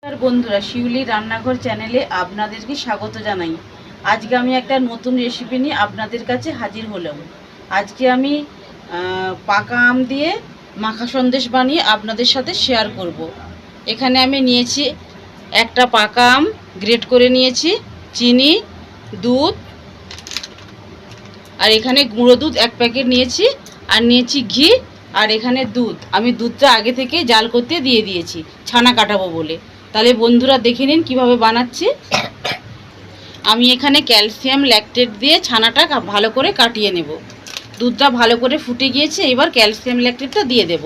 আর বন্ধুরা, শিউলি রান্নাঘর চ্যানেলে আপনাদেরকে স্বাগত জানাই। আজকে আমি একটা নতুন রেসিপি নিয়ে আপনাদের কাছে হাজির হলাম। আজকে আমি পাকা আম দিয়ে মাখা সন্দেশ বানিয়ে আপনাদের সাথে শেয়ার করব। এখানে আমি নিয়েছি একটা পাকা আম, গ্রেট করে নিয়েছি, চিনি, দুধ, আর এখানে গুঁড়ো দুধ 1 প্যাকেট নিয়েছি, আর নিয়েছি ঘি, আর এখানে দুধ। আমি দুধটা আগে থেকে জাল করতে দিয়ে দিয়েছি ছানা কাটাবো বলে। তাহলে বন্ধুরা দেখে নিন কীভাবে বানাচ্ছি। আমি এখানে ক্যালসিয়াম ল্যাকটেট দিয়ে ছানাটা ভালো করে কাটিয়ে নেব। দুধটা ভালো করে ফুটে গিয়েছে, এবার ক্যালসিয়াম ল্যাকটেটটা দিয়ে দেব।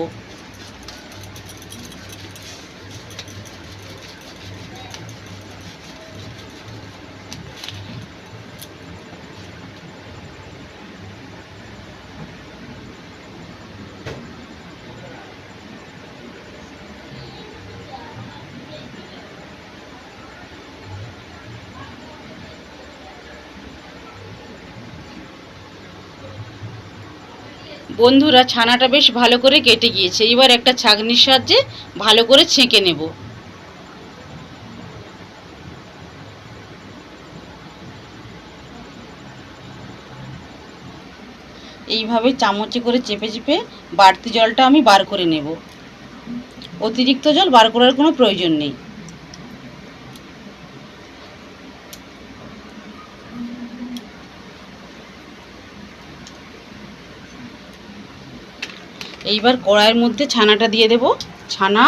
বন্ধুরা, ছানাটা বেশ ভালো করে কেটে গিয়েছে, এবার একটা ছাঁকনির সাহায্যে ভালো করে ছেঁকে নেব। এইভাবে চামচে করে চেপে চেপে বাড়তি জলটা আমি বার করে নেব। অতিরিক্ত জল বার করার কোনো প্রয়োজন নেই। এইবার কড়াইয়ের মধ্যে ছানাটা দিয়ে দেব। ছানা,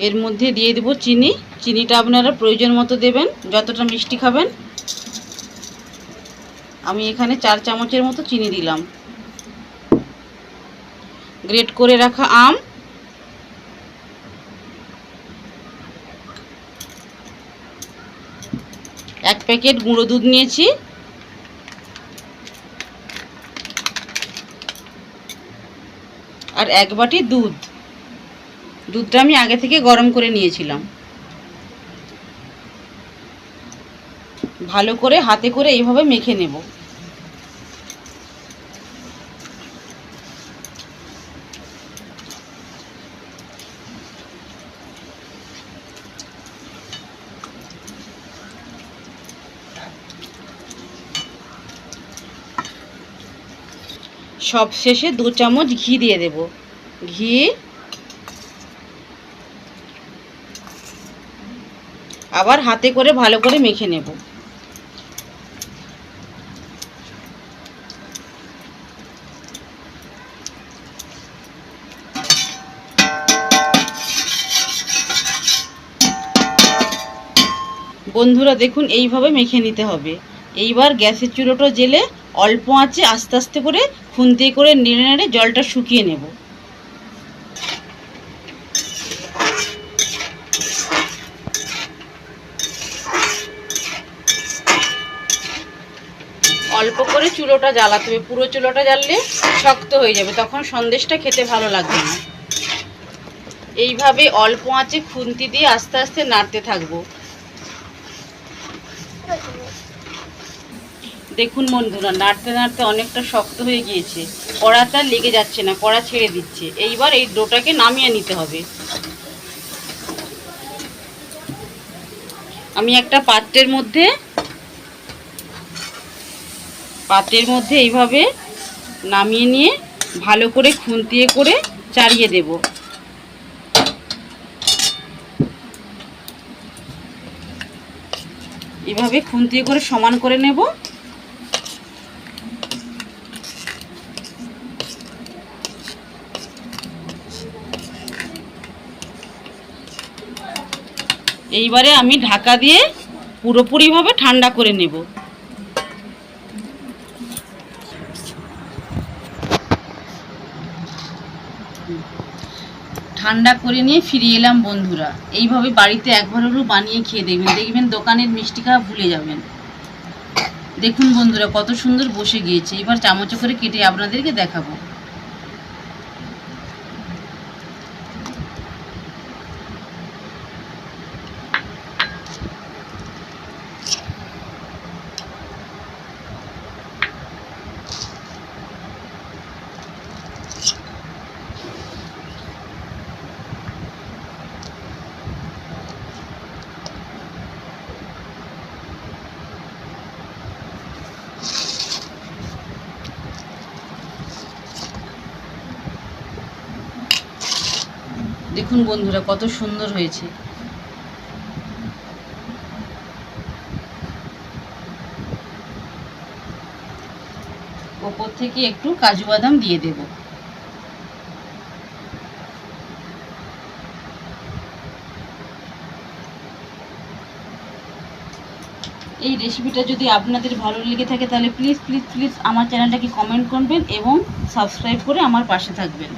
এর মধ্যে দিয়ে দেব চিনি। চিনিটা আপনারা প্রয়োজন মতো দেবেন, যতটা মিষ্টি খাবেন। আমি এখানে 4 চামচের মতো চিনি দিলাম। গ্রেট করে রাখা আম, এক প্যাকেট গুঁড়ো দুধ নিয়েছি, আর 1 বাটি দুধ। দুধটা আমি আগে থেকে গরম করে নিয়েছিলাম। ভালো করে হাতে করে এইভাবে মেখে নেব। সব শেষে 2 চামচ ঘি দিয়ে দেব। ঘি, আবার হাতে করে ভালো করে মেখে নেব। বন্ধুরা দেখুন, এইভাবে মেখে নিতে হবে। এইবার গ্যাসের চুলোটা জ্বেলে অল্প আঁচে আস্তে আস্তে করে খুন্তি করে নেড়ে নেড়ে জলটা শুকিয়ে নেব। অল্প করে চুলোটা জ্বালাতে হবে, পুরো চুলোটা জ্বাললে শক্ত হয়ে যাবে, তখন সন্দেশটা খেতে ভালো লাগবে না। এইভাবে অল্প আঁচে খুন্তি দিয়ে আস্তে আস্তে নাড়তে থাকবো। দেখুন বন্ধুরা, নাড়তে নাড়তে অনেকটা শক্ত হয়ে গিয়েছে, কড়াটা লেগে যাচ্ছে না, কড়া ছেড়ে দিচ্ছে। এইবার এই ডোটাকে নামিয়ে নিতে হবে। আমি একটা পাত্রের মধ্যে এইভাবে নামিয়ে নিয়ে ভালো করে খুন্তিয়ে করে চাড়িয়ে দেব। এভাবে খুন্তিয়ে করে সমান করে নেব। এইবারে আমি ঢাকা দিয়ে পুরোপুরিভাবে ঠান্ডা করে নেব। ঠান্ডা করে নিয়ে ফিরে এলাম বন্ধুরা। এইভাবে বাড়িতে একবার হলেও বানিয়ে খেয়ে দেখবেন, দেখবেন দোকানের মিষ্টি খাওয়া ভুলে যাবেন। দেখুন বন্ধুরা, কত সুন্দর বসে গিয়েছে। এবার চামচে করে কেটে আপনাদেরকে দেখাবো। দেখুন বন্ধুরা কত সুন্দর হয়েছে। ওপর থেকে একটু কাজু বাদাম দিয়ে দেব। এই রেসিপিটা যদি আপনাদের ভালো লেগে থাকে তাহলে প্লিজ প্লিজ প্লিজ আমার চ্যানেলটাকে কমেন্ট করবেন এবং সাবস্ক্রাইব করে আমার পাশে থাকবেন।